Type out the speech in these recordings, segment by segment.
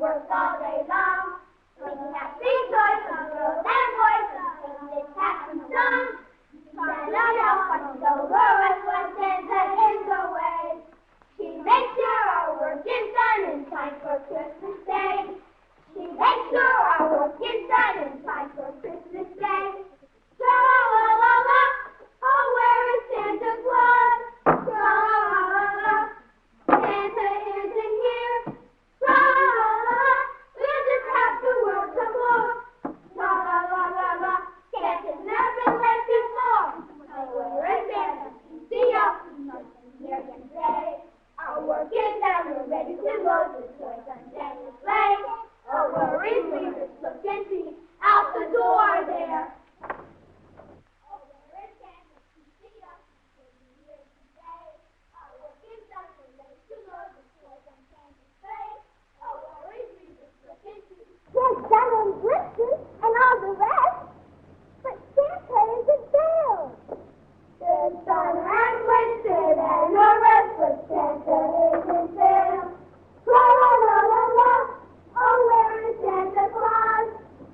works all day long. Making happy toys for girls and boys, and it's happy song. Santa now watches over us when Santa is away. She makes sure our work is done in time for Christmas Day. She makes sure our work is done in time for Christmas Day. Tra-la-la-la-la, oh, where is Santa Claus? Tra-la-la-la-la, Santa isn't here. Tra-la-la-la, we'll just have to work some more. Tra-la-la-la-la, Santa's never been late before. Oh, where is Santa? See y'all here again today. Our work is done, we're ready to load the toys on Santa's sleigh. Oh, worries, we just look and see out the door there. Oh, where is Santa? See us here today. Our work is done, we're ready to load the toys on Santa's sleigh. Oh, worries, we just look and see. Yes, Santa and Blitzen and all the rest, but Santa isn't there. There's Santa and Blitzen and the rest, but Santa isn't there. La-la-la-la-la, oh, where is Santa Claus?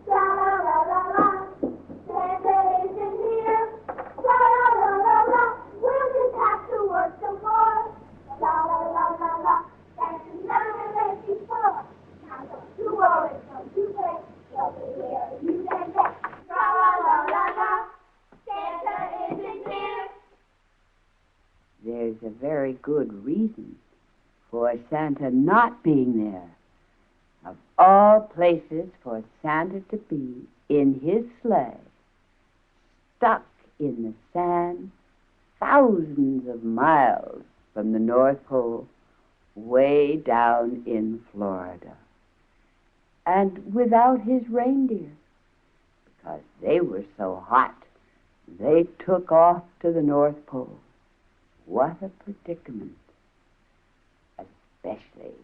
La-la-la-la-la, Santa isn't here. La-la-la-la-la, we'll just have to work some more. La-la-la-la-la, Santa's never been late before. Now don't you worry, don't you wait, he'll be here, you can bet. La-la-la-la-la, Santa isn't here. There's a very good reason for Santa not being there. Of all places for Santa to be in his sleigh, stuck in the sand, thousands of miles from the North Pole, way down in Florida. And without his reindeer, because they were so hot, they took off to the North Pole. What a predicament, especially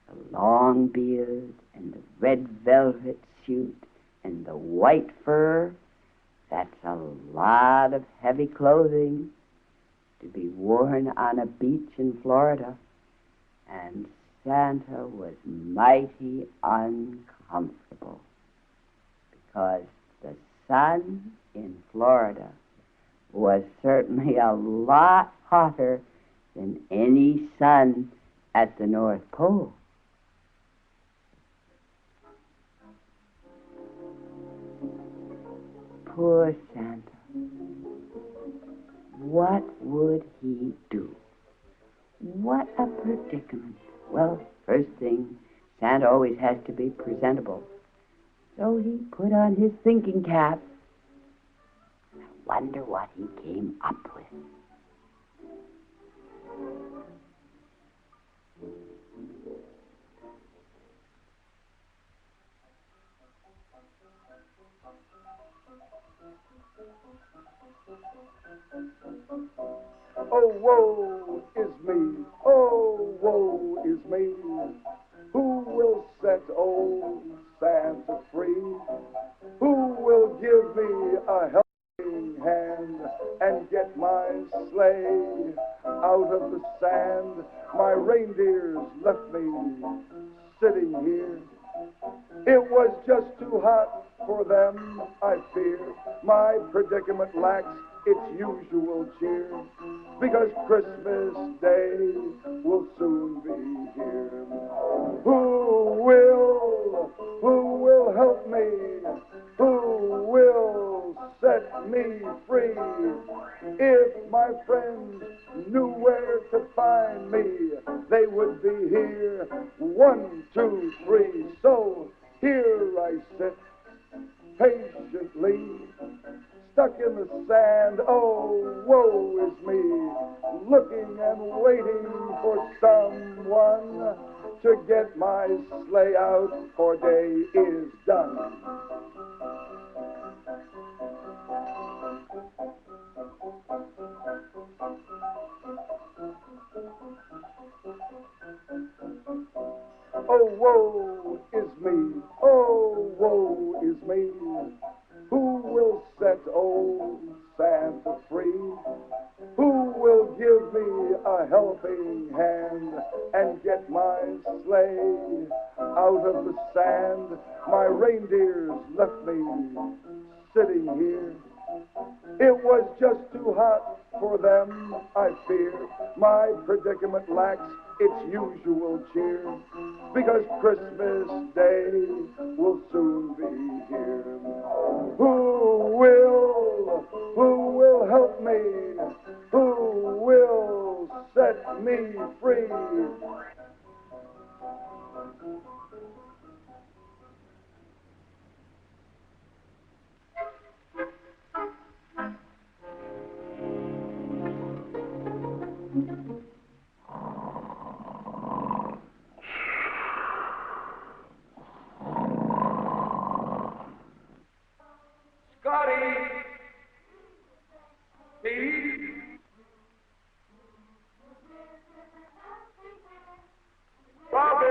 the long beard and the red velvet suit and the white fur. That's a lot of heavy clothing to be worn on a beach in Florida. And Santa was mighty uncomfortable because the sun in Florida was certainly a lot hotter than any sun at the North Pole. Poor Santa. What would he do? What a predicament. Well, first thing, Santa always has to be presentable. So he put on his thinking cap. I wonder what he came up with. Oh, woe is me, oh, woe is me. Who will set old Santa free? Who will give me a helping hand and get my sleigh out of the sand? My reindeers left me sitting here. It was just too hot for them, I fear. My predicament lacks its usual cheer, because Christmas Day will soon be here. Who will help me? Who will set me free? If my friends knew where to find me, they would be here. 1, 2, 3, so here I sit patiently, stuck in the sand. Oh, woe is me, looking and waiting for someone to get my sleigh out, for day is done. Oh, woe is me, oh, woe is me. Who will set old Santa free? Who will give me a a helping hand and get my sleigh out of the sand. My reindeers left me sitting here. It was just too hot for them, I fear. My predicament lacks its usual cheer, because Christmas Day will soon be here. Who will help me? Who will set me free? Scotty! Steve! Bobby!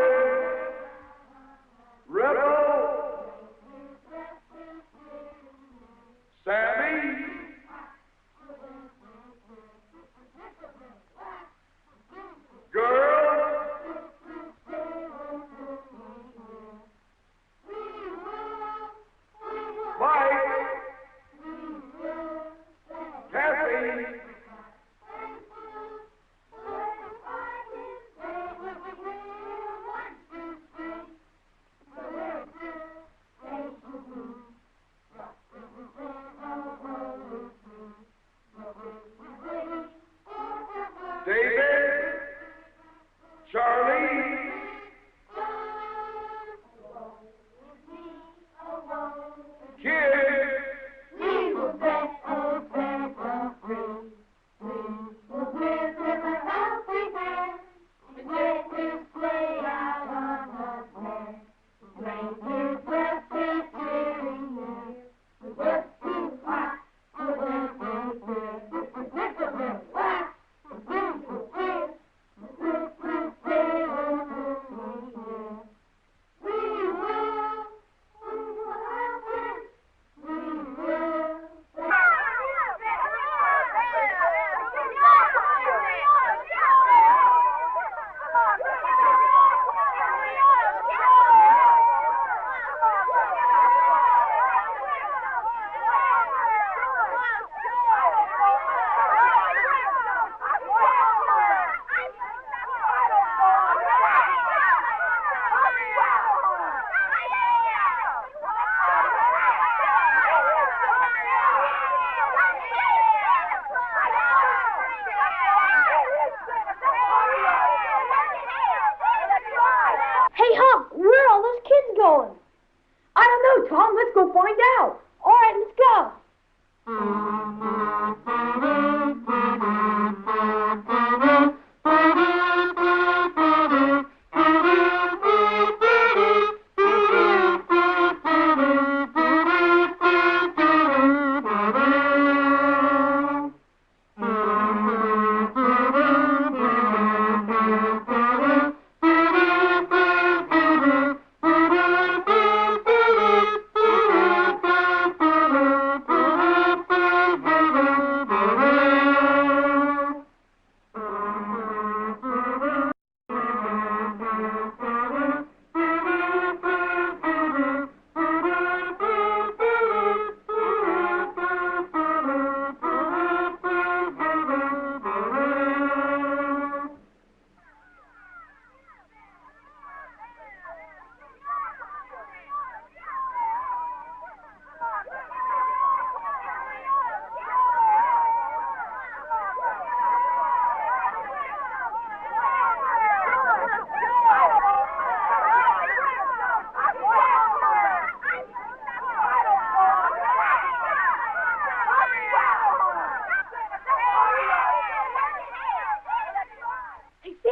Rebel! Sammy! Girl! Mike! Kathy! David! Charlie! Kid! Hey, Hump, where are all those kids going? I don't know, Tom. Let's go find out. All right, let's go.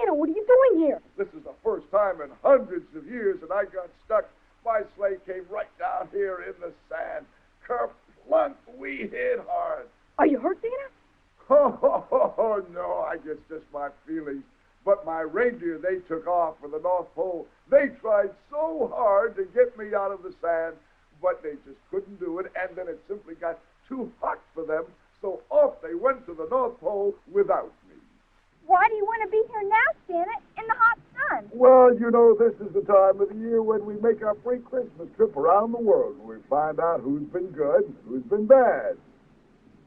What are you doing here? This is the first time in hundreds of years that I got stuck. My sleigh came right down here in the sand. Kerplunk, we hit hard. Are you hurt, Santa? Oh, no, I guess just my feelings. But my reindeer, they took off for the North Pole. They tried so hard to get me out of the sand, but they just couldn't do it, and then it simply got too hot for them, so off they went to the North Pole without me. Why do you want to be here now, Santa, in the hot sun? Well, you know, this is the time of the year when we make our pre-Christmas trip around the world, where we find out who's been good and who's been bad.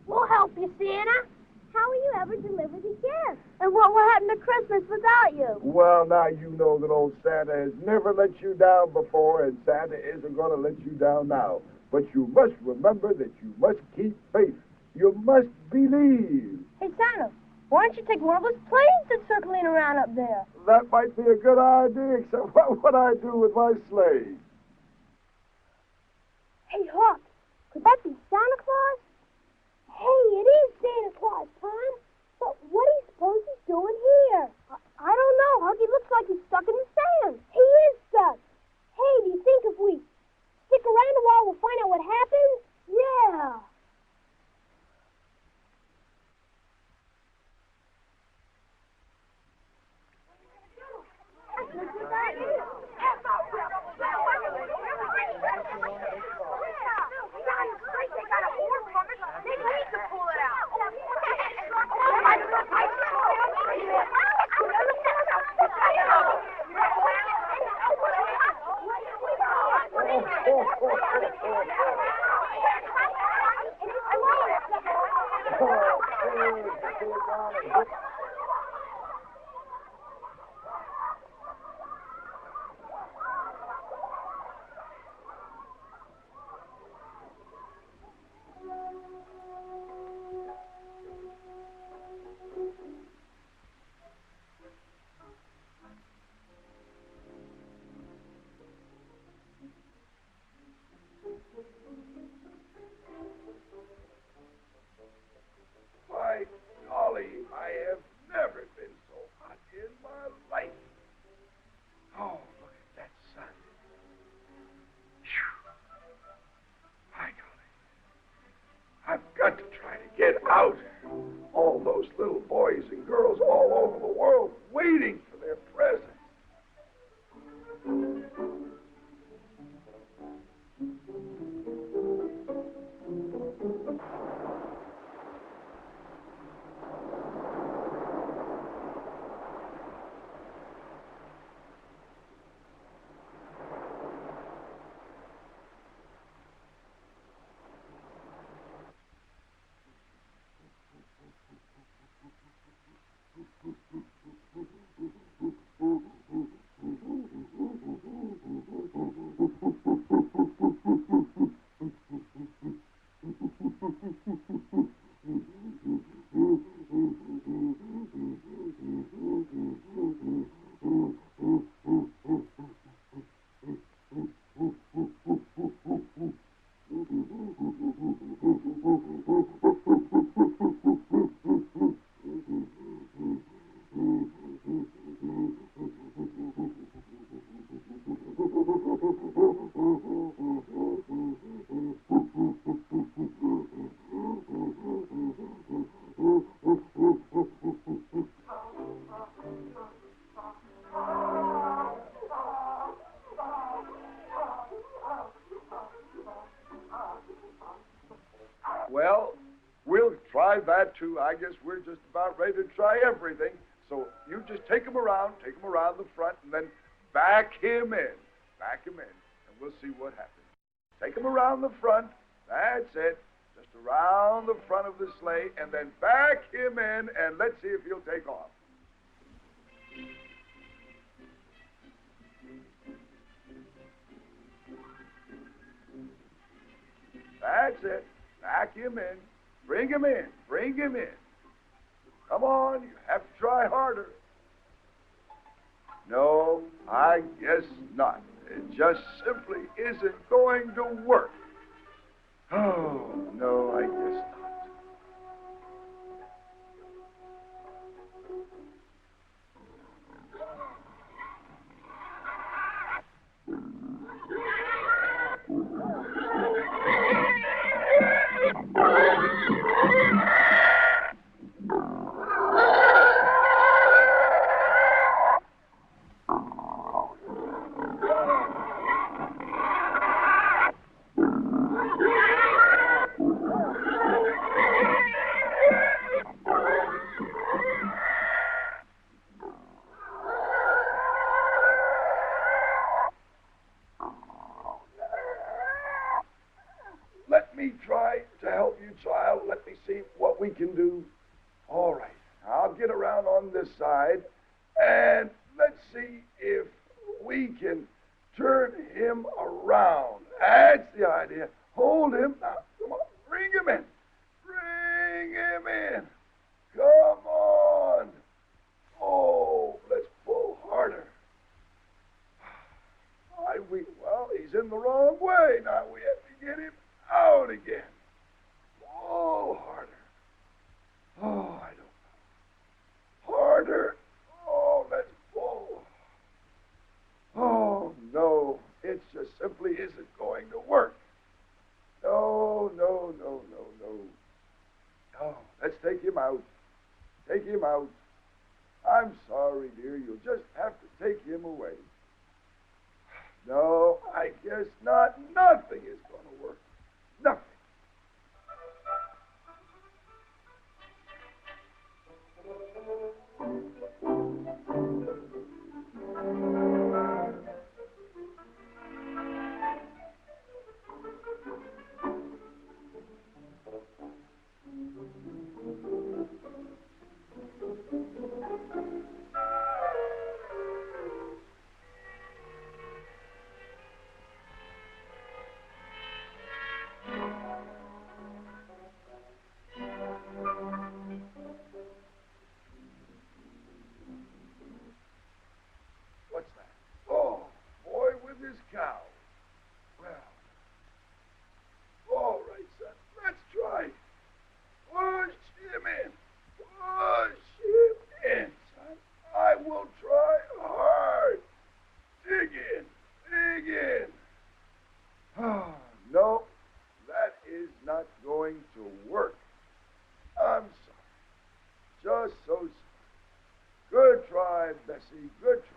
We'll help you, Santa. How will you ever deliver the gifts? And what will happen to Christmas without you? Well, now you know that old Santa has never let you down before, and Santa isn't going to let you down now. But you must remember that you must keep faith. You must believe. Hey, Santa, why don't you take one of those planes that's circling around up there? That might be a good idea, except what would I do with my sleigh? Hey, Hawk, could that be Santa Claus? Hey, it is Santa Claus, Tom. But what do you suppose he's doing here? I don't know, Hawk. He looks like he's stuck in the sand. He is stuck. Hey, do you think if we stick around a while, we'll find out what happens? Yeah. My golly, I have never been so hot in my life. Oh, look at that sun. Phew. My golly. I've got to try to get out. All those little boys and girls all over the world waiting for their presents. Well, we'll try that too. I guess we're just about ready to try everything. So you just take him around the front, and then back him in. Back him in, and we'll see what happens. Take him around the front. That's it. Just around the front of the sleigh, and then back him in, and let's see if he'll take off. That's it. Back him in. Bring him in. Bring him in. Come on, you have to try harder. No, I guess not. It just simply isn't going to work. Oh, no, I guess not. down on this side, and let's see if we can turn him around. That's the idea. Hold him. Now, come on. Bring him in. Bring him in. Come on. Oh, let's pull harder. Well, he's in the wrong way. Now we have to get him out again. Pull harder. Oh, I don't know. Harder. Oh, let's pull. Oh, no. It just simply isn't going to work. No, no, no, no, no. No, let's take him out. Take him out. I'm sorry, dear. You'll just have to take him away. No, I guess not. Nothing is going to work. Nothing. What's that? Oh, boy with his cow. Well, all right, son. Let's try. Push him in. Push him in, son. I will try hard. Dig in. Dig in. Oh, no, that is not going to work. I'm sorry. Just so sorry. Good try, Bessie. Good try.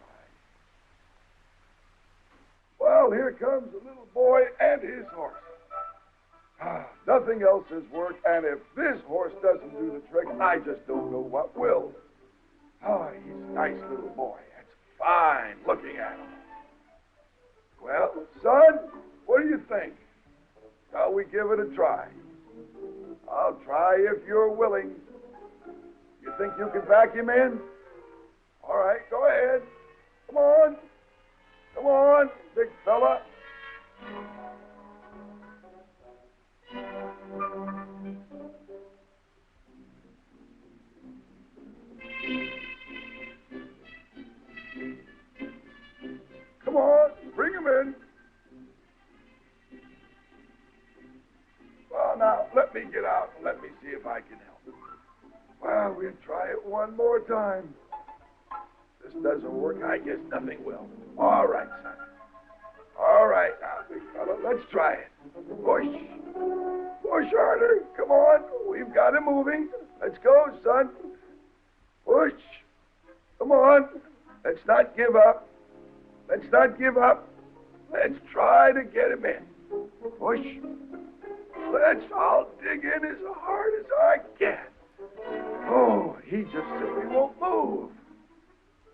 Well, here comes the little boy and his horse. Nothing else has worked, and if this horse doesn't do the trick, I just don't know what will. Oh, he's a nice little boy. It's fine looking at him. Well, son, what do you think? Shall we give it a try? I'll try if you're willing. You think you can back him in? All right, go ahead. Come on. Come on, big fella. Come on, bring him in. Well, now, let me get out and let me see if I can help. Well, we'll try it one more time. This doesn't work, I guess nothing will. All right, son. All right, now, big fella, let's try it. Push. Push harder. Come on. We've got him moving. Let's go, son. Push. Come on. Let's not give up. Let's not give up. Let's try to get him in. Push. I'll dig in as hard as I can. Oh, he just simply won't move.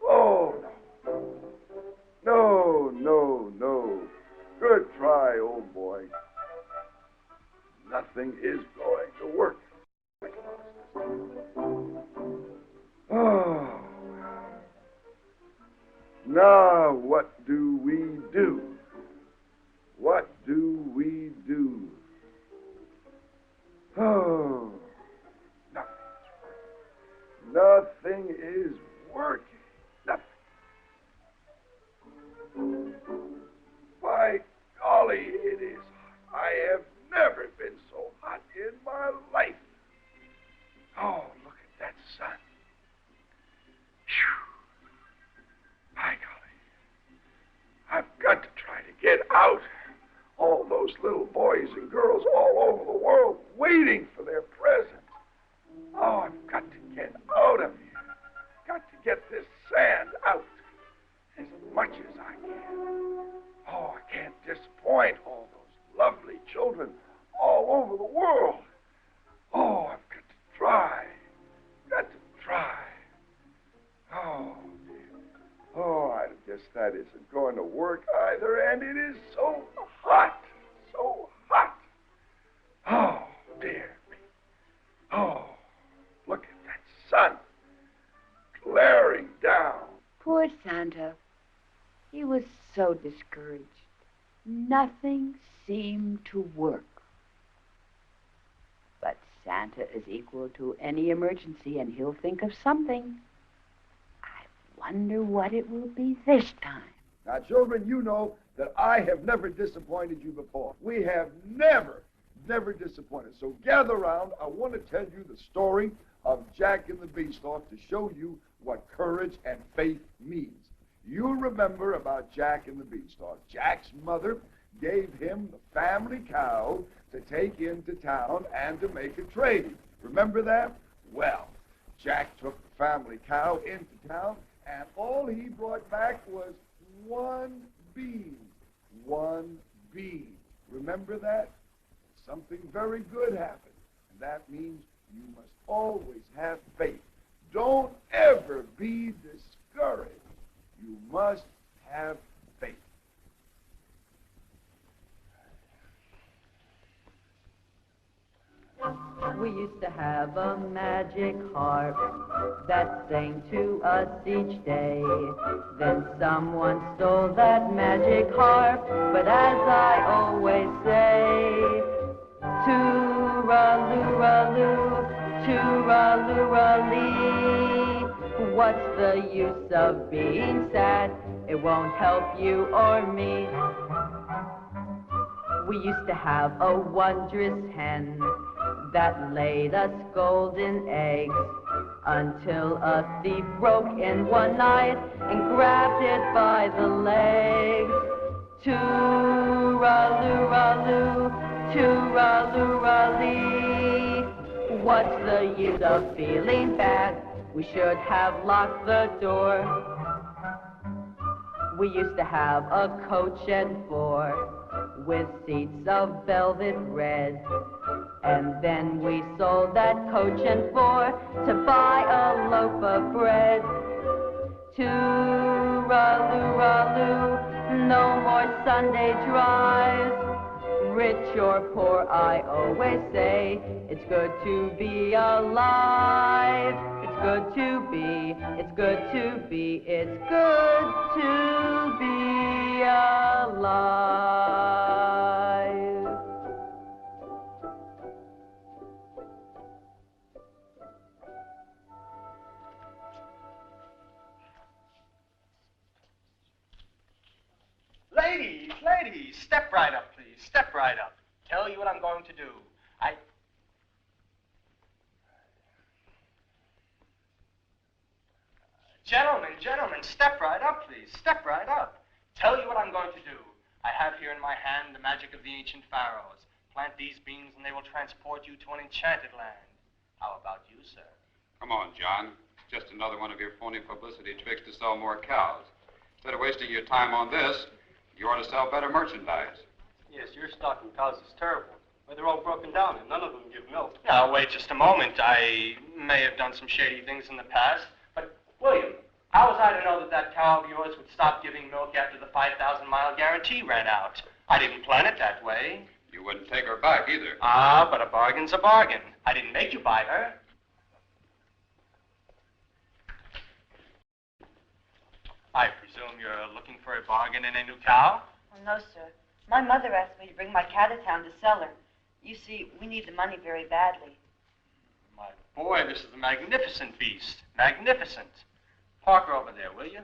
Oh, no. No, no, no. Good try, old boy. Nothing is going to work. Oh. Now, what do we do? What do we do? Oh. Nothing is working. Nothing. By golly, it is hot. I have never been so hot in my life. Oh, look at that sun. Phew. By golly. I've got to try to get out. All those little boys and girls all over the world waiting for their presents. Oh, I've got to get out of here. Got to get this sand out as much as I can. Oh, I can't disappoint all those lovely children all over the world. Oh, I've got to try. Got to try. Oh, dear. Oh, I guess that isn't going to work either, and it is so hot. So hot. Oh, dear me. Oh, look at that sun. Poor Santa. He was so discouraged. Nothing seemed to work. But Santa is equal to any emergency, and he'll think of something. I wonder what it will be this time. Now, children, you know that I have never disappointed you before. We have never disappointed. So gather around. I want to tell you the story of Jack and the Beanstalk to show you what courage and faith means. You remember about Jack and the Beanstalk. Jack's mother gave him the family cow to take into town and to make a trade. Remember that? Well, Jack took the family cow into town, and all he brought back was one bean. One bean. Remember that? Something very good happened, and that means you must always have faith. Don't ever be discouraged. You must have faith. We used to have a magic harp that sang to us each day. Then someone stole that magic harp, but as I always say, tooraloo-raloo, tooraloo-ralee. What's the use of being sad? It won't help you or me. We used to have a wondrous hen that laid us golden eggs until a thief broke in one night and grabbed it by the legs. Tooraloo-raloo, tooraloo-ralee. What's the use of feeling bad? We should have locked the door. We used to have a coach and four with seats of velvet red. And then we sold that coach and four to buy a loaf of bread. Tooraloo-raloo, no more Sunday drives. Rich or poor, I always say, it's good to be alive. It's good to be, it's good to be, it's good to be alive. Ladies, step right up, please. Step right up. Tell you what I'm going to do. Gentlemen, step right up, please. Step right up. Tell you what I'm going to do. I have here in my hand the magic of the ancient pharaohs. Plant these beans and they will transport you to an enchanted land. How about you, sir? Come on, John. Just another one of your phony publicity tricks to sell more cows. Instead of wasting your time on this, you ought to sell better merchandise. Yes, your stock in cows is terrible. Well, they're all broken down and none of them give milk. Now, wait just a moment. I may have done some shady things in the past, but, William, how was I to know that that cow of yours would stop giving milk after the 5,000-mile guarantee ran out? I didn't plan it that way. You wouldn't take her back either. Ah, but a bargain's a bargain. I didn't make you buy her. I presume you're looking for a bargain in a new cow? Oh, no, sir. My mother asked me to bring my cow to town to sell her. You see, we need the money very badly. My boy, this is a magnificent beast. Magnificent. Park her over there, will you?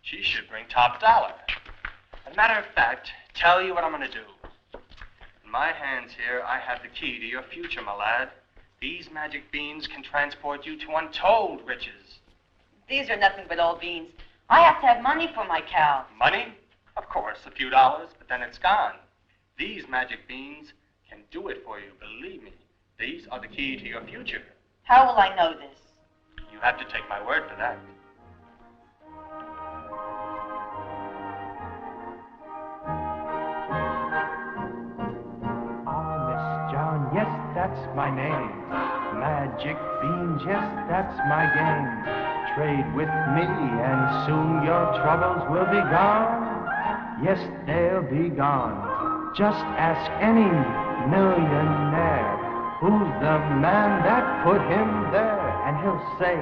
She should bring top dollar. As a matter of fact, tell you what I'm going to do. In my hands here, I have the key to your future, my lad. These magic beans can transport you to untold riches. These are nothing but old beans. I have to have money for my cow. Money? Of course, a few dollars, but then it's gone. These magic beans can do it for you, believe me. These are the key to your future. How will I know this? You have to take my word for that. Honest John, yes, that's my name. Magic beans, yes, that's my game. Trade with me and soon your troubles will be gone. Yes, they'll be gone. Just ask any millionaire who's the man that put him there, and he'll say,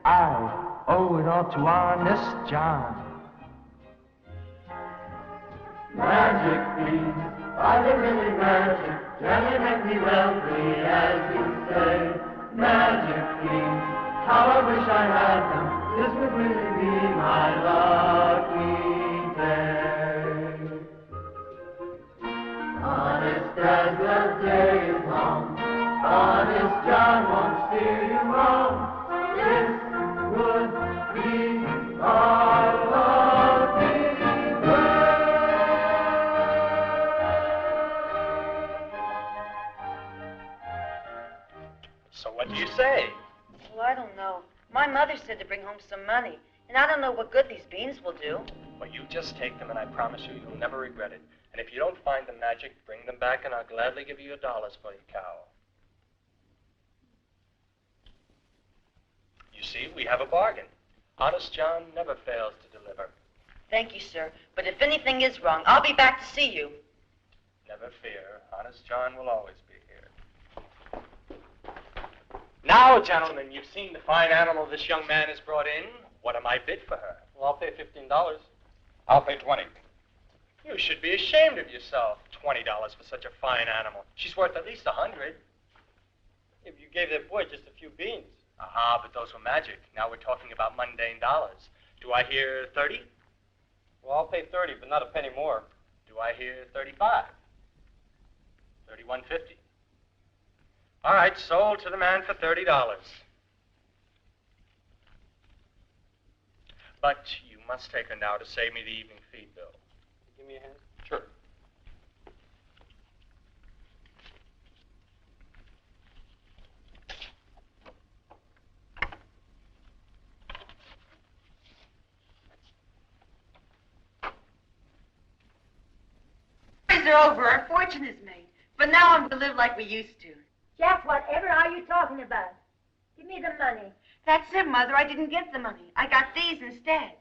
I owe it all to Honest John. Magic beans, are they really magic? Can they make me wealthy, as you say? Magic beans, how I wish I had them. This would really be my lucky day. Honest as the day is long, Honest John won't steer you wrong. This would be our lucky day. So what do you say? Well, I don't know. My mother said to bring home some money, and I don't know what good these beans will do. Well, you just take them, and I promise you, you'll never regret it. And if you don't find the magic, bring them back, and I'll gladly give you $1 for your cow. You see, we have a bargain. Honest John never fails to deliver. Thank you, sir. But if anything is wrong, I'll be back to see you. Never fear. Honest John will always be here. Now, gentlemen, you've seen the fine animal this young man has brought in. What am I bid for her? Well, I'll pay $15. I'll pay 20. You should be ashamed of yourself. $20 for such a fine animal. She's worth at least 100. If you gave that boy just a few beans. Aha, but those were magic. Now we're talking about mundane dollars. Do I hear 30? Well, I'll pay 30, but not a penny more. Do I hear 35? 31.50. All right, sold to the man for $30. But you must take her now to save me the evening feed bill. Give me a hand. Sure. Days are over. Our fortune is made. But now I'm going to live like we used to. Jack, whatever are you talking about? Give me the money. That's it, Mother. I didn't get the money. I got these instead.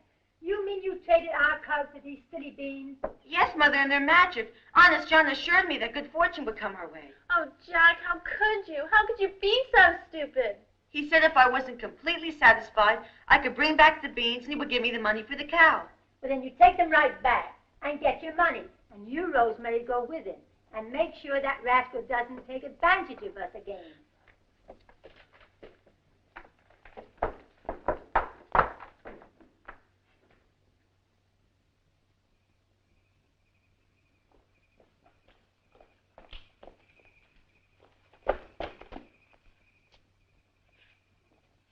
You mean you traded our cow for these silly beans? Yes, Mother, and they're magic. Honest John assured me that good fortune would come our way. Oh, Jack, how could you? How could you be so stupid? He said if I wasn't completely satisfied, I could bring back the beans and he would give me the money for the cow. Well, then you take them right back and get your money. And you, Rosemary, go with him. And make sure that rascal doesn't take advantage of us again.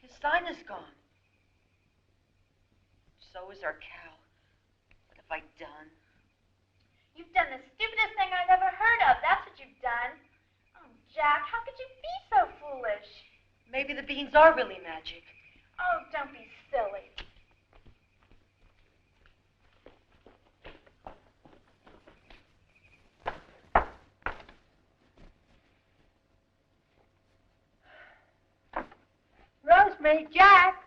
His sign is gone. So is our cow. What have I done? You've done the stupidest thing I've ever heard of. That's what you've done. Oh, Jack, how could you be so foolish? Maybe the beans are really magic. Oh, don't be silly. Rosemary, Jack,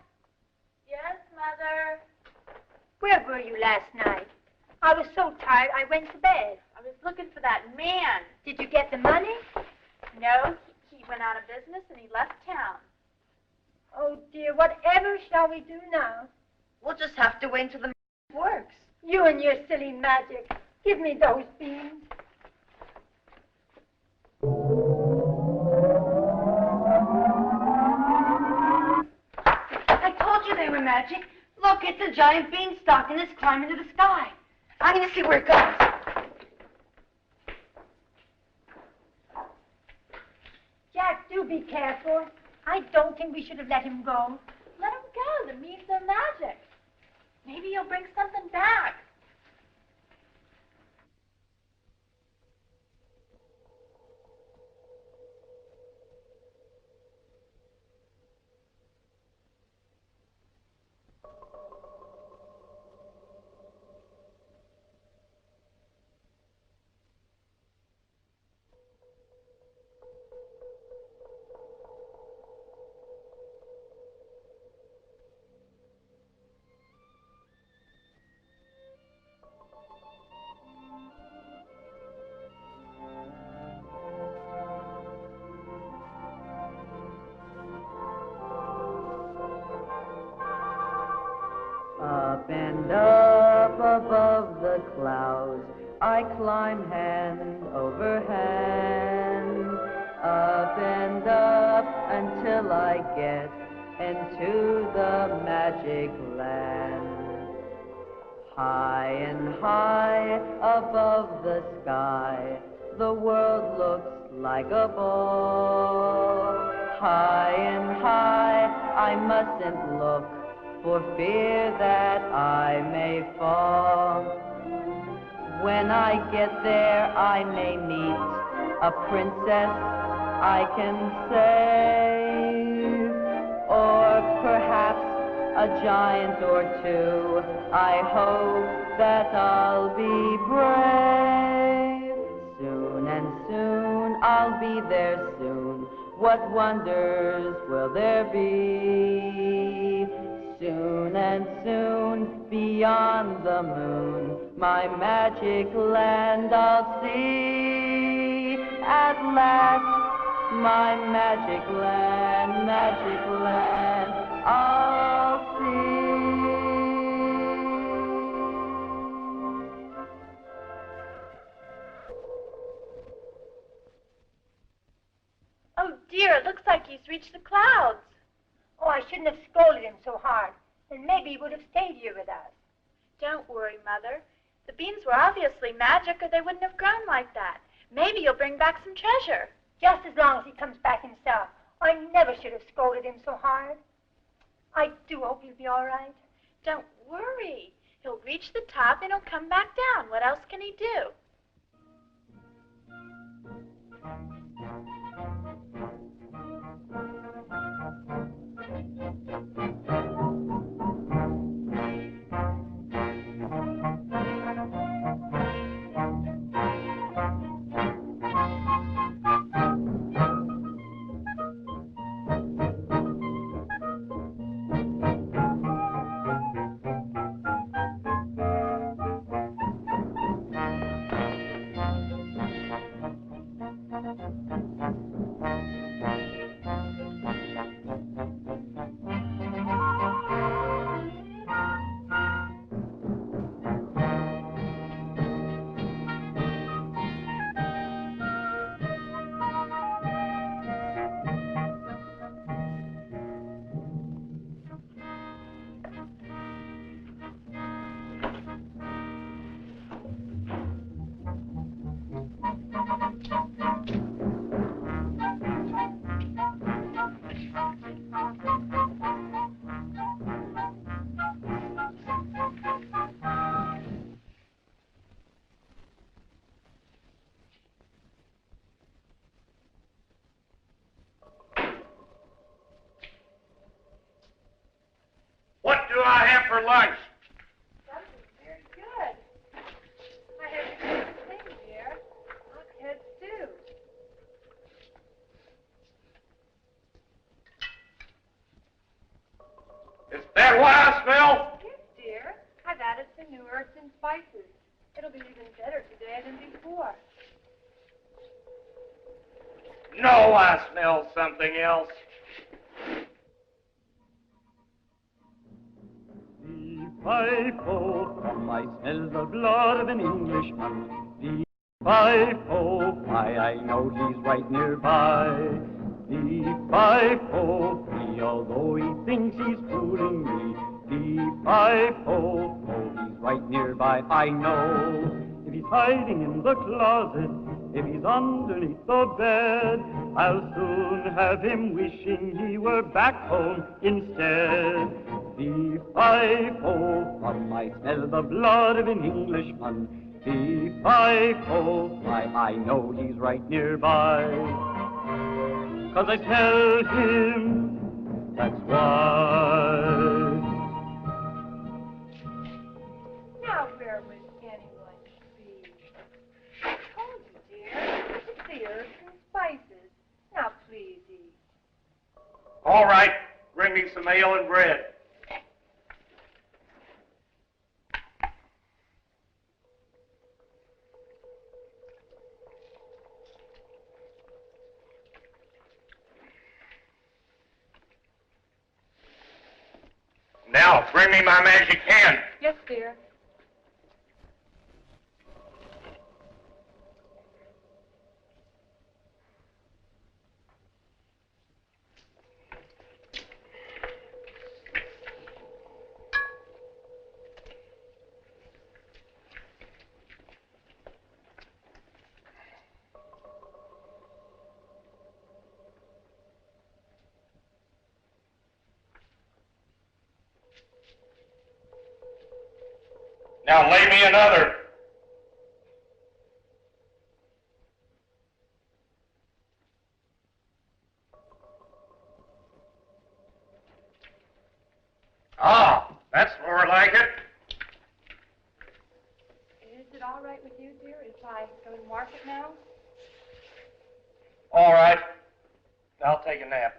Yes, Mother. where were you last night? I was so tired, I went to bed. I was looking for that man. Did you get the money? No, he went out of business and he left town. Oh, dear, whatever shall we do now? We'll just have to wait until the magic works. You and your silly magic. Give me those beans. I told you they were magic. Look, it's a giant beanstalk and it's climbing to the sky. I'm going to see where it goes. Jack, do be careful. I don't think we should have let him go. Let him go. The means are magic. Maybe he'll bring something back. Up and up above the clouds, I climb hand over hand. Up and up until I get into the magic land. High and high above the sky, the world looks like a ball. High and high, I mustn't look, for fear that I may fall. When I get there, I may meet a princess I can save, or perhaps a giant or two. I hope that I'll be brave. Soon and soon, I'll be there soon. What wonders will there be? Soon and soon, beyond the moon, my magic land I'll see. At last, my magic land, I'll see. Oh dear, it looks like he's reached the clouds. Oh, I shouldn't have scolded him so hard. And maybe he would have stayed here with us. Don't worry, Mother. The beans were obviously magic or they wouldn't have grown like that. Maybe he'll bring back some treasure. Just as long as he comes back himself. I never should have scolded him so hard. I do hope he'll be all right. Don't worry. He'll reach the top and he'll come back down. What else can he do? What do I have for lunch? Something very good. I had the same thing, dear. Hot stew. Is that what I smell? Yes, dear. I've added some new herbs and spices. It'll be even better today than before. No, I smell something else. Fie-fo, come I smell the blood of an Englishman. Fie-fo, why I know he's right nearby. Fie-fo, me, although he thinks he's fooling me. Fie-fo, oh, he's right nearby, I know. If he's hiding in the closet, if he's underneath the bed, I'll soon have him wishing he were back home instead. Fie-fo, come I smell the blood of an Englishman. Fie-fo, why I know he's right nearby. 'Cause I smell him, that's why. Now where would anyone be? I told you, dear. It's the herbs and spices. Now please eat. All right, bring me some ale and bread. Now, bring me my magic hand. Yes, dear. Now lay me another. Ah, that's more like it. Is it all right with you, dear, if I go to market now? All right. I'll take a nap.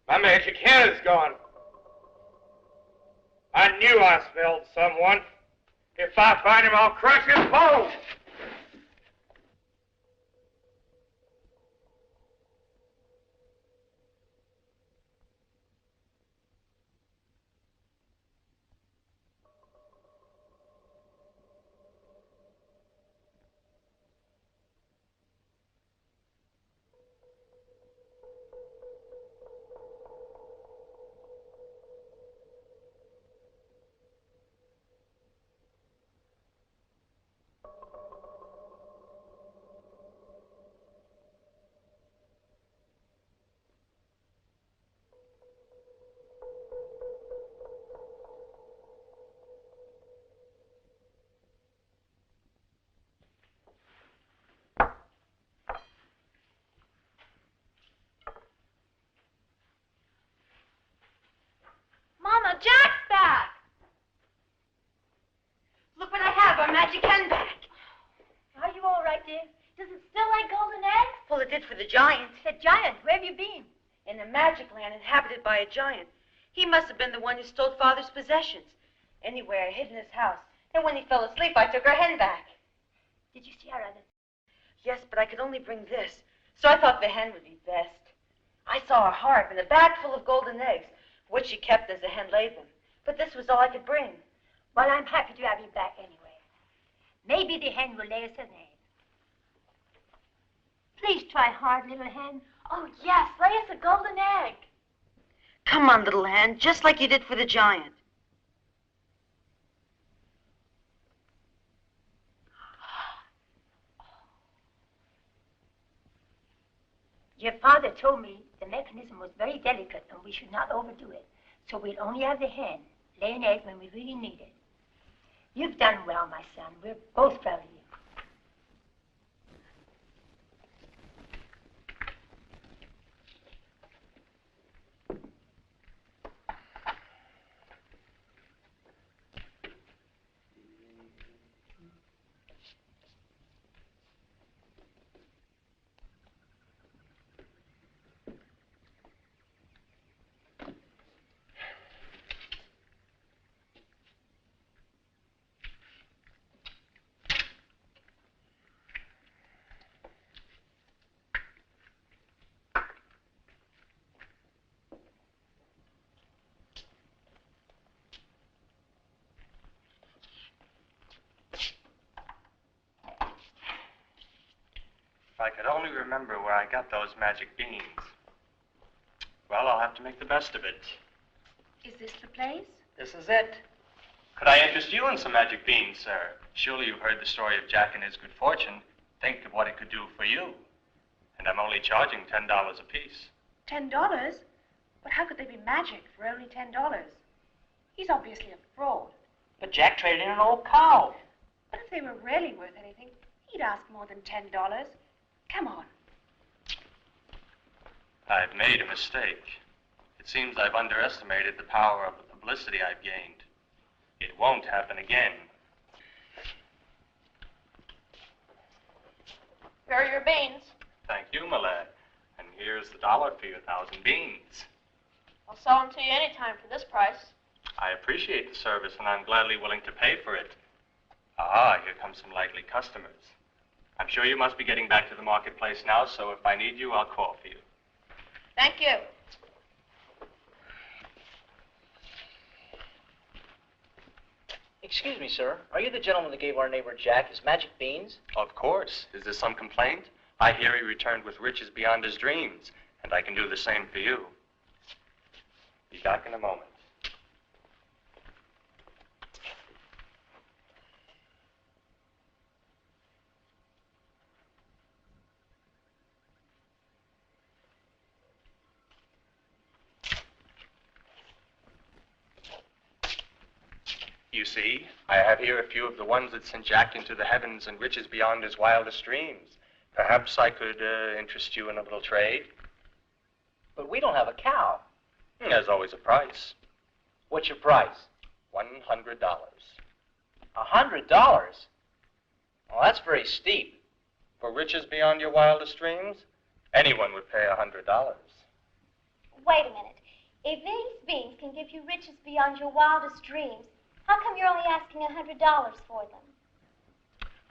My magic hand is gone. I knew I smelled someone. If I find him, I'll crush his bones. Mama, Jack's back! Look what I have, our magic hen back. Are you all right, dear? Does it still like golden eggs? Well, it did for the giant. The giant, where have you been? In a magic land inhabited by a giant. He must have been the one who stole Father's possessions. Anyway, I hid in his house. And when he fell asleep, I took our hen back. Did you see our other? Yes, but I could only bring this. So I thought the hen would be best. I saw her harp and a bag full of golden eggs, which she kept as the hen laid them. But this was all I could bring. Well, I'm happy to have you back anyway. Maybe the hen will lay us an egg. Please try hard, little hen. Oh, yes, lay us a golden egg. Come on, little hen, just like you did for the giant. Your father told me the mechanism was very delicate and we should not overdo it. So we'll only have the hen lay an egg when we really need it. You've done well, my son. We're both proud of you. I could only remember where I got those magic beans. Well, I'll have to make the best of it. Is this the place? This is it. Could I interest you in some magic beans, sir? Surely you've heard the story of Jack and his good fortune. Think of what it could do for you. And I'm only charging $10 apiece. $10? But how could they be magic for only $10? He's obviously a fraud. But Jack traded in an old cow. But if they were really worth anything, he'd ask more than $10. Come on. I've made a mistake. It seems I've underestimated the power of the publicity I've gained. It won't happen again. Here are your beans. Thank you, my lad. And here's the dollar for your 1,000 beans. I'll sell them to you any time for this price. I appreciate the service, and I'm gladly willing to pay for it. Ah, here come some likely customers. I'm sure you must be getting back to the marketplace now, so if I need you, I'll call for you. Thank you. Excuse me, sir. Are you the gentleman that gave our neighbor Jack his magic beans? Of course. Is there some complaint? I hear he returned with riches beyond his dreams, and I can do the same for you. Be back in a moment. You see, I have here a few of the ones that sent Jack into the heavens and riches beyond his wildest dreams. Perhaps I could interest you in a little trade. But we don't have a cow. There's always a price. What's your price? $100. $100? Well, that's very steep. For riches beyond your wildest dreams, anyone would pay $100. Wait a minute. If these beans can give you riches beyond your wildest dreams, how come you're only asking $100 for them?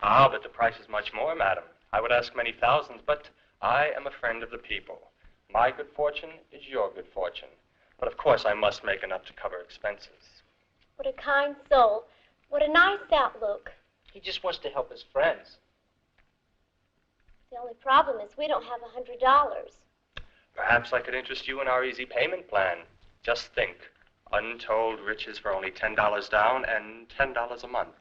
Ah, but the price is much more, madam. I would ask many thousands, but I am a friend of the people. My good fortune is your good fortune. But of course I must make enough to cover expenses. What a kind soul. What a nice outlook. He just wants to help his friends. The only problem is we don't have $100. Perhaps I could interest you in our easy payment plan. Just think. Untold riches for only $10 down and $10 a month.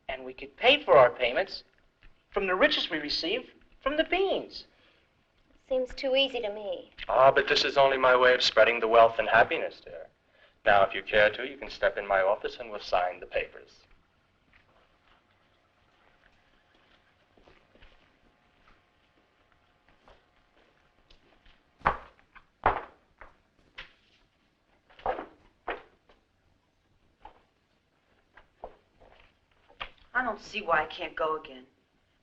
And we could pay for our payments from the riches we receive from the beans. Seems too easy to me. Ah, but this is only my way of spreading the wealth and happiness, dear. Now, if you care to, you can step in my office and we'll sign the papers. I don't see why I can't go again.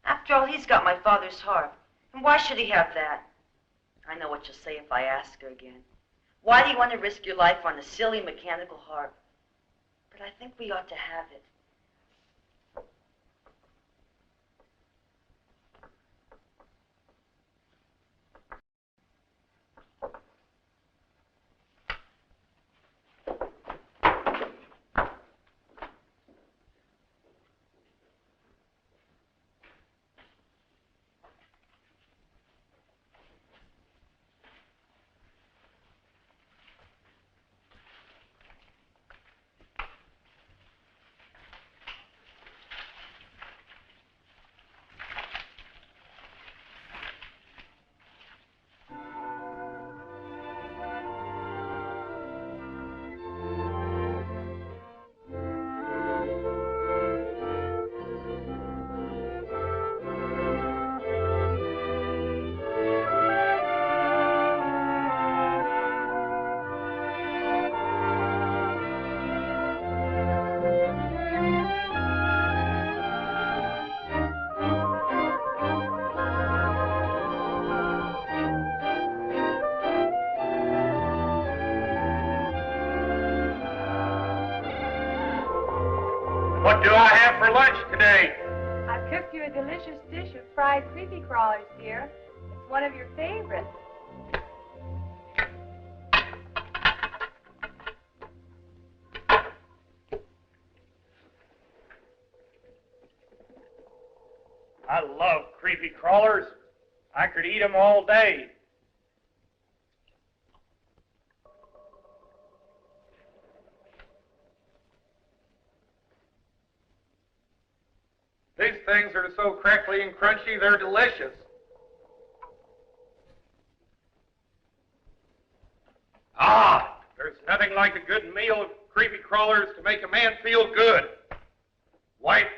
After all, he's got my father's harp. And why should he have that? I know what you'll say if I ask her again. Why do you want to risk your life on a silly mechanical harp? But I think we ought to have it. What do I have for lunch today? I've cooked you a delicious dish of fried creepy crawlers, dear. It's one of your favorites. I love creepy crawlers. I could eat 'em all day. These things are so crackly and crunchy, they're delicious. Ah, there's nothing like a good meal of creepy crawlers to make a man feel good. Wife,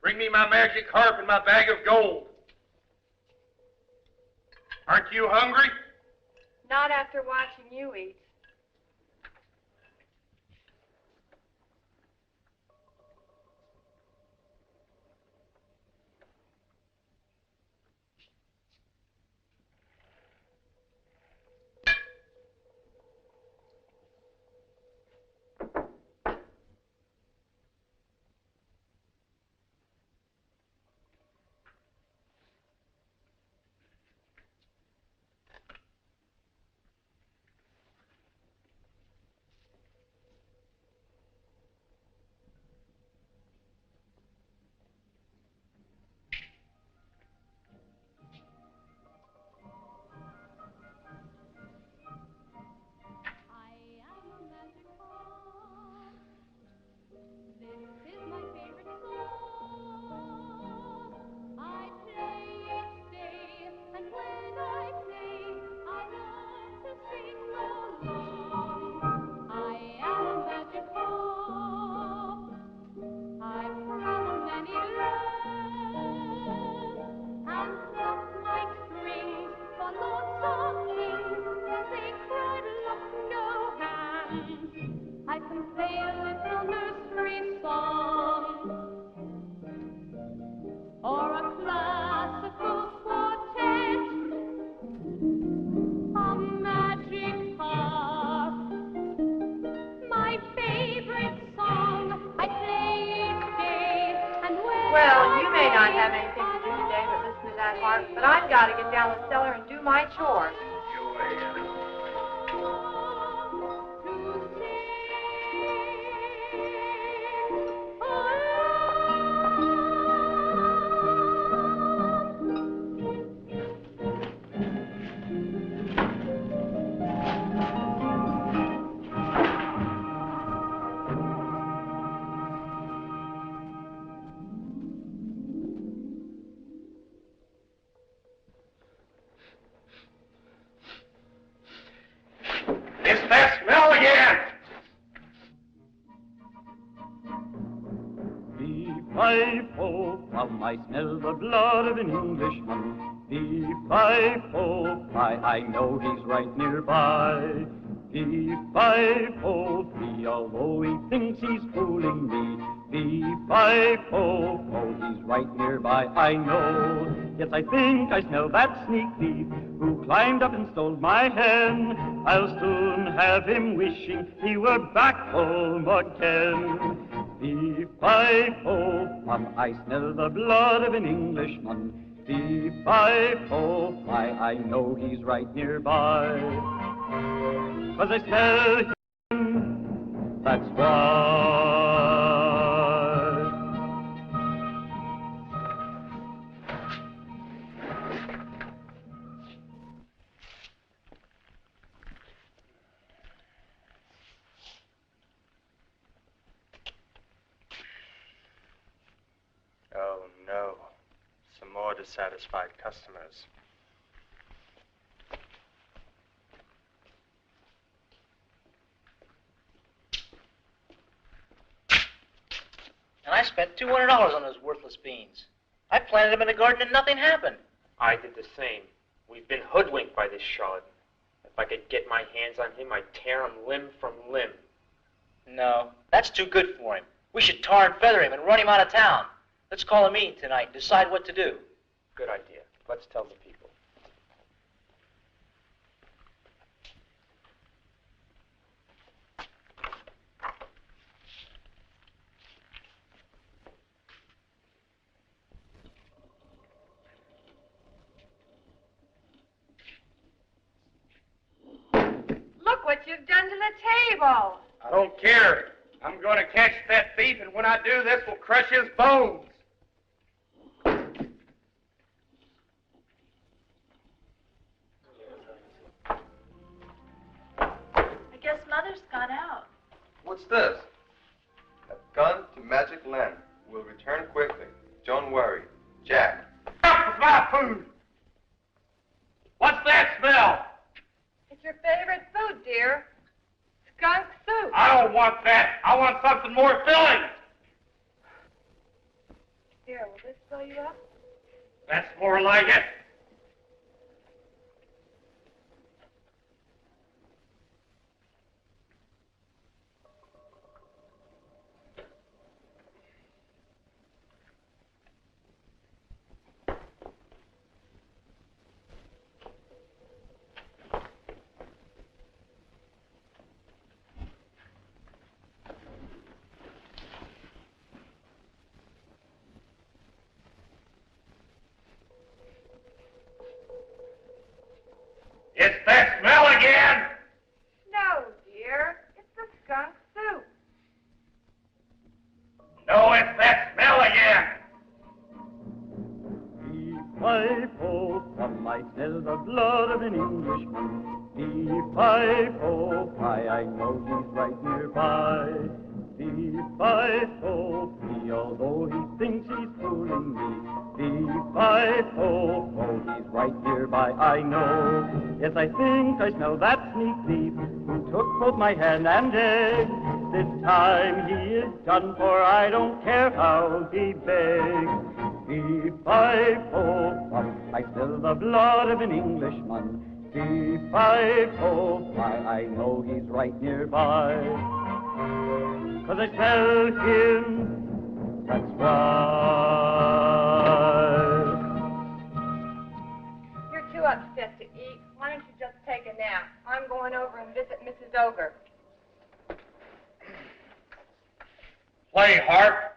bring me my magic harp and my bag of gold. Aren't you hungry? Not after watching you eat. I can play a little nursery song or a classical quartet, a magic harp, my favorite song. I play each day and when Well, you may not have anything to do today but listen to that harp, but I've got to get down the cellar and do my chores. It's that smell again! Fee-fi-fo, how I smell the blood of an Englishman. Fee-fi-fo-fi, I know he's right nearby. Fee-fi-fo-fee, although he thinks he's fooling me. Fee-fi-fo-fo, he's right nearby, I know. Yes, I think I smell that sneak thief who climbed up and stole my hen. I'll soon have him wishing he were back home again. Fee-fi-fo-fum, I smell the blood of an Englishman. Fee-fi-fo-fi, I know he's right nearby. 'Cause I smell him, that's why. Oh, no. Some more dissatisfied customers. And I spent $200 on those worthless beans. I planted them in the garden and nothing happened. I did the same. We've been hoodwinked by this charlatan. If I could get my hands on him, I'd tear him limb from limb. No, that's too good for him. We should tar and feather him and run him out of town. Let's call a meeting tonight and decide what to do. Good idea. Let's tell the people. Look what you've done to the table. I don't care. I'm going to catch that thief, and when I do, this will crush his bones. Mother's gone out. What's this? Have gone to Magic Land. Will return quickly. Don't worry. Jack. Up with my food! What's that smell? It's your favorite food, dear. Skunk soup. I don't want that. I want something more filling. Here, will this fill you up? That's more like it. It's that smell again! No, dear. It's the skunk soup. No, it's that smell again! Fee-fi-fo, some might smell the blood of an Englishman. Fee-fi-fo-fi, I know he's right nearby. Fee-fi-fo-fee, although he thinks he's fooling me. Fee-fi-fo-fo, he's right nearby, I know. Yes, I think I smell that sneak thief who took both my hen and egg. This time he is done for, I don't care how he begs. Fee-fi-fo-fum, I smell the blood of an Englishman. Fee-fi-fo-fi, I know he's right nearby. 'Cause I smell him, that's right. You're too upset to eat. Why don't you just take a nap? I'm going over and visit Mrs. Ogre. Play harp.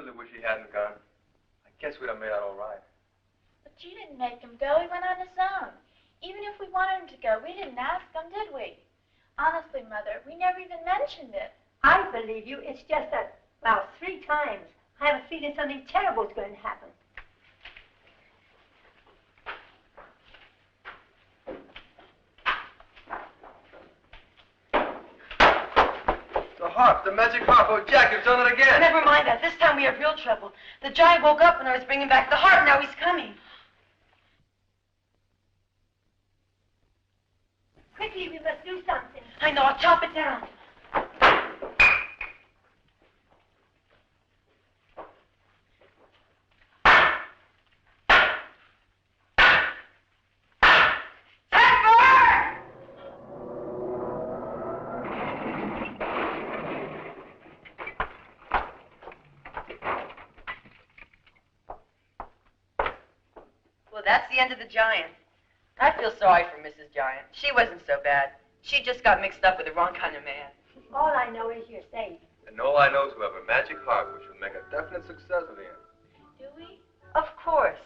really wish he hadn't gone. I guess we'd have made out all right. But you didn't make him go. He went on his own. Even if we wanted him to go, we didn't ask him, did we? Honestly, Mother, we never even mentioned it. I believe you. It's just that, well, 3 times. I have a feeling something terrible is going to happen. The harp, the magic harp. Oh, Jack, you've done it again. Never mind that. This time we have real trouble. The giant woke up when I was bringing back the harp. Now he's coming. Quickly, we must do something. I know. I'll chop it down. Well, that's the end of the giant. I feel sorry for Mrs. Giant. She wasn't so bad. She just got mixed up with the wrong kind of man. All I know is you're safe. And all I know is we have a magic harp which will make a definite success of the end. Do we? Of course.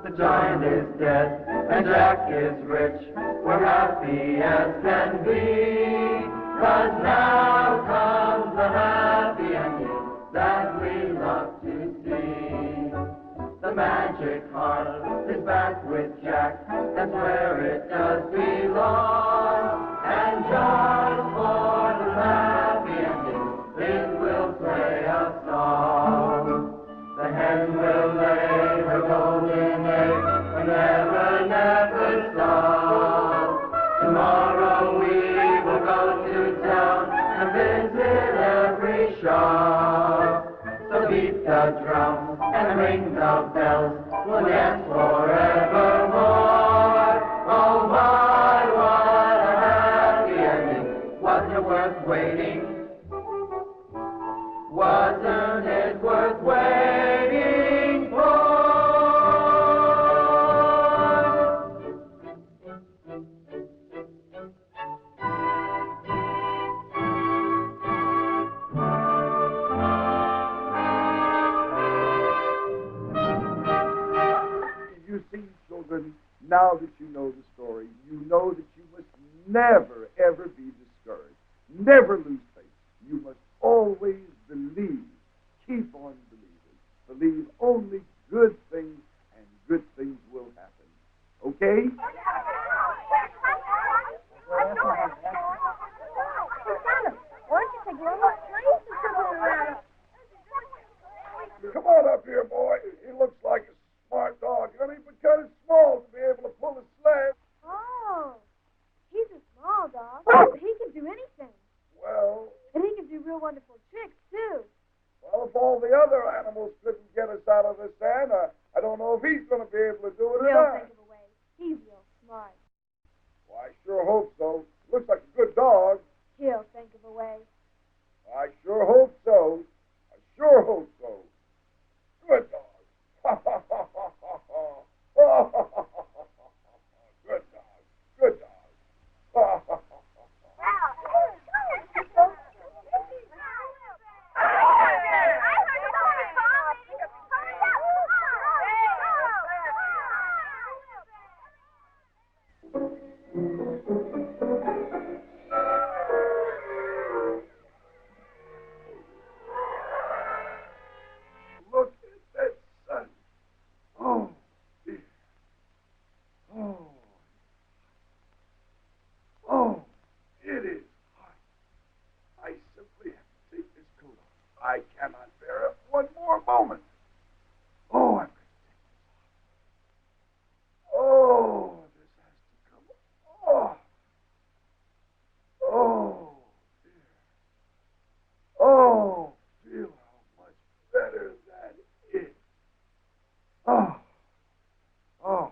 The giant is dead, and Jack is rich. We're happy as can be. 'Cause now comes the happy ending that we love to see. The magic harp is back with Jack. That's where it does belong. And just for the happy ending, it will play a song. The hen will lay her golden egg and never, never stop. Tomorrow we will go to town and visit every shop. So beat the drum and ring the bells. We'll dance forevermore. Oh my, what a happy ending. Wasn't it worth waiting? Wasn't it worth waiting for? You see, children, now that you know the story, you know that you must never, ever be discouraged. Never lose faith. You must always believe. Keep on believing. Believe only good things, and good things will happen. Okay? Why don't you take one more place and circle around? Come on up here, boy. He looks like a smart dog, honey, but kind of small to be able to pull a sled. Oh, he's a small dog, but he can do anything. Well, And he can do real wonderful tricks, too. well, if all the other animals couldn't get us out of the sand, I don't know if he's going to be able to do it or He'll not. think of a way. He's real smart. Well, I sure hope so. Looks like a good dog. He'll think of a way. I sure hope so. I sure hope so. Good dog. Good dog. Good dog. Look at that sun. Oh, dear. Oh. Oh, it is hot. I simply have to take this coat off. I cannot bear it one more moment. Oh, I'm going to take this off. Oh, this has to come off. Oh, dear. Oh, feel how much better that is. Oh, oh.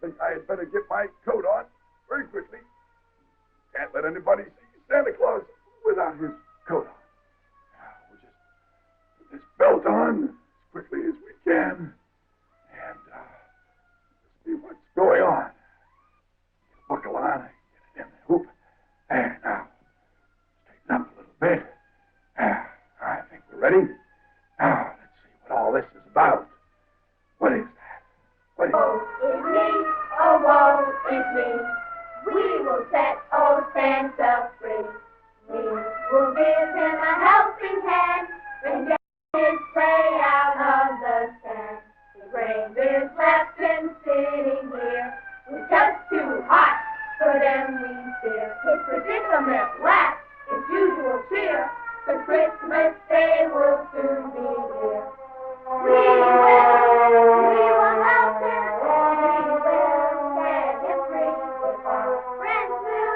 think I had better get my coat on very quickly. Can't let anybody see Santa Claus without his coat on. Now, we'll just put this belt on as quickly as we can and see what's going on. Buckle on, get it in the hoop. There, now, straighten up a little bit. I think we're ready. Now, let's see what all this is about. What is that? What is Woe is me, oh woe is me. We will set old Santa free. We will give him a helping hand and get his sleigh out of the sand. His reindeers left him sitting here. It's just too hot for them we fear. His predicament lacks its usual cheer. The Christmas day will soon be here. We will help him. We will set him free. If our friends knew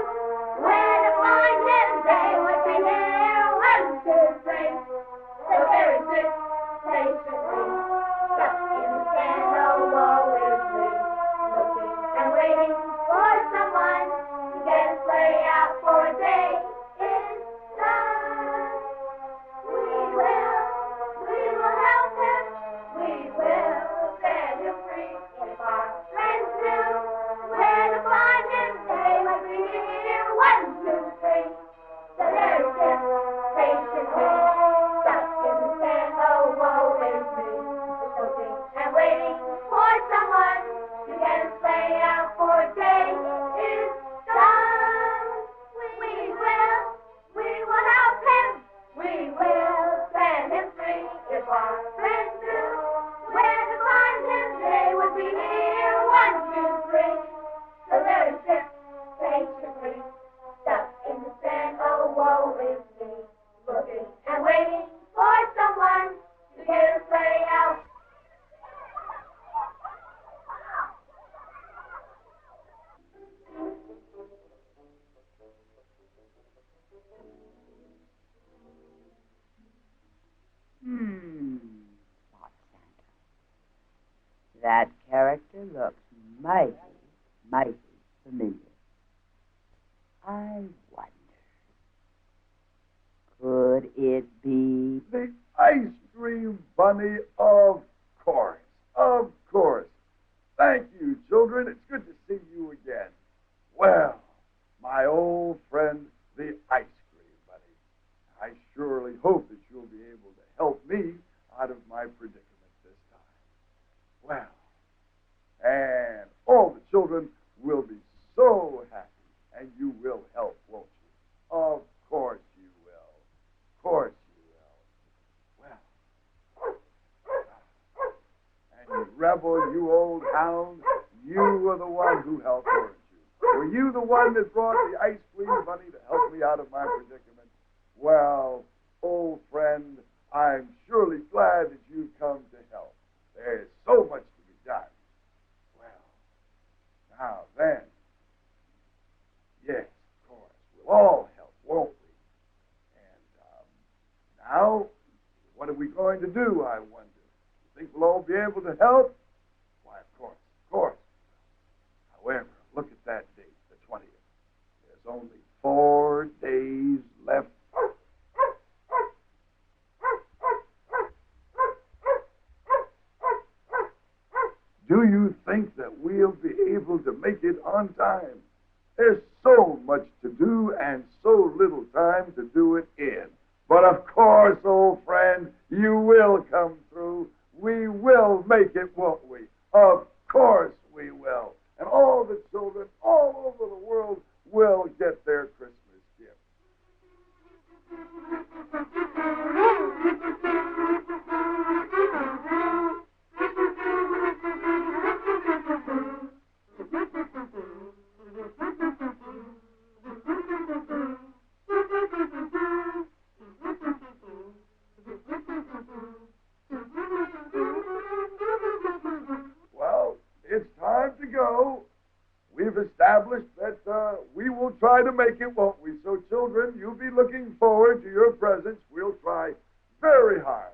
where to find him, they would be here. 1, 2, 3. The very sick, patiently, stuck in the sand. Oh, woe is me. Looking and waiting for someone to get a sleigh out for a day. It's done. We will help him. We will set him free. If our friends knew where to find him, they would be here. 1, 2, 3. So there's him, patiently, stuck in the sand. Oh, woe is me. Looking and waiting for someone to get a sleigh out for a day. It's done. We will help him. We will set him free. If our friends knew where to find him, they would be here. 1, 2, 3. So there's him, patiently, stuck in the sand. Oh, woe is me. Looking and waiting for someone to get a sleigh out. Thought Santa. That character looks mighty, mighty familiar. I wonder, could it be the ice cream bunny? Of course. Of course. Thank you, children. It's good to see you again. Well, my old friend, the ice cream bunny. I surely hope that you'll be able to help me out of my predicament this time. Well, and all the children will be so happy, and you will help, won't you? Of course you will. Of course you will. Well, and you rebel, you old hound, you were the one who helped, weren't you? Were you the one that brought the ice cream bunny to help me out of my predicament? Well, old friend, I'm surely glad that you've come to help. There's so much to be done. Well, now then, yes, of course, we'll all help, won't we? And now, what are we going to do, I wonder? You think we'll all be able to help? Why, of course, of course. However, look at that date, the 20th. There's only 4 days left. Do you think that we'll be able to make it on time? There's so much to do and so little time to do it in. But of course, old friend, you will come through. We will make it, won't we? Of course we will. And all the children all over the world will get their Christmas gift. Well, it's time to go. We've established that we will try to make it, won't we? So, children, you'll be looking forward to your presents. We'll try very hard.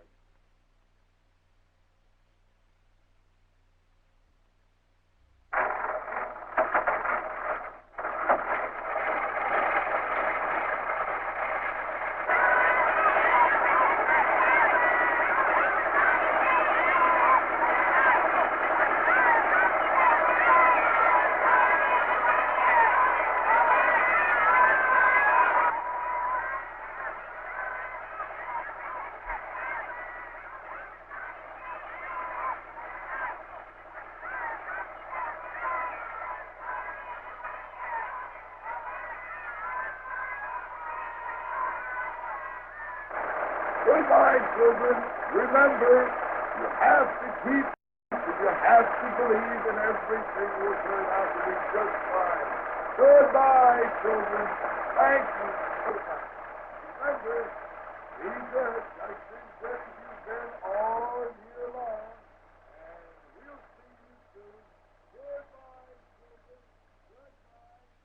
Goodbye, children. Remember, you have to keep, you have to believe, and everything will turn out to be just fine. Goodbye, children. Thank you. Goodbye. Remember, be good, just as good as you've been all year long. And we'll see you soon. Goodbye, children. Goodbye.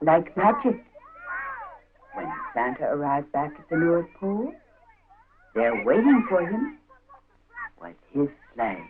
Like magic, when Santa arrived back at the North Pole, there waiting for him was his sleigh.